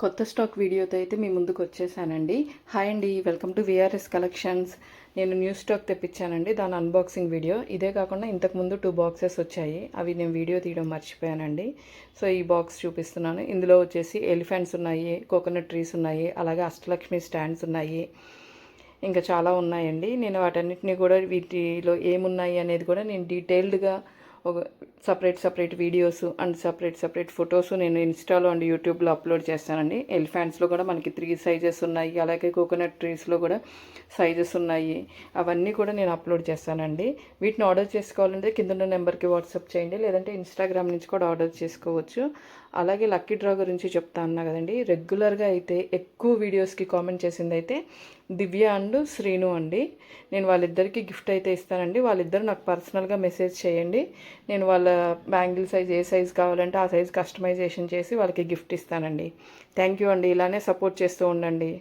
కొత్త స్టాక్ వీడియోతో అయితే మీ ముందుకు వచ్చేసానండి. హాయ్ అండి, వెల్కమ్ టు విఆర్ఎస్ కలెక్షన్స్. నేను న్యూ స్టాక్ తెప్పించానండి, దాని అన్బాక్సింగ్ వీడియో. ఇదే కాకుండా ఇంతకుముందు 2 బాక్సెస్ వచ్చాయి, అవి నేను వీడియో తీయడం మర్చిపోయానండి. సో ఈ బాక్స్ చూపిస్తున్నాను. ఇందులో వచ్చేసి ఎలిఫెంట్స్ ఉన్నాయి, కోకోనట్ ట్రీస్ ఉన్నాయి, అలాగే అష్టలక్ష్మి స్టాండ్స్ ఉన్నాయి, ఇంకా చాలా ఉన్నాయండి. నేను వాటన్నిటిని కూడా వీటిలో ఏమున్నాయి అనేది కూడా నేను డీటెయిల్డ్గా ఒక separate videos and separate photos నేను ఇన్స్టాలో అండ్ యూట్యూబ్లో అప్లోడ్ చేస్తానండి. ఎలిఫెంట్స్లో కూడా మనకి 3 సైజెస్ ఉన్నాయి, అలాగే కోకోనట్ ట్రీస్లో కూడా సైజెస్ ఉన్నాయి. అవన్నీ కూడా నేను అప్లోడ్ చేస్తానండి. వీటిని ఆర్డర్ చేసుకోవాలంటే కింద ఉన్న నెంబర్కి వాట్సాప్ చేయండి, లేదంటే ఇన్స్టాగ్రామ్ నుంచి కూడా ఆర్డర్ చేసుకోవచ్చు. అలాగే లక్కీ డ్రా గురించి చెప్తా అన్నా కదండి. రెగ్యులర్గా అయితే ఎక్కువ వీడియోస్కి కామెంట్ చేసింది అయితే దివ్య అండ్ శ్రీను అండి. నేను వాళ్ళిద్దరికీ గిఫ్ట్ అయితే ఇస్తానండి. వాళ్ళిద్దరు నాకు పర్సనల్గా మెసేజ్ చేయండి. నేను వాళ్ళ బ్యాంగిల్ సైజ్ ఏ సైజ్ కావాలంటే ఆ సైజ్ కస్టమైజేషన్ చేసి వాళ్ళకి గిఫ్ట్ ఇస్తానండి. థ్యాంక్ యూ అండి. ఇలానే సపోర్ట్ చేస్తూ ఉండండి.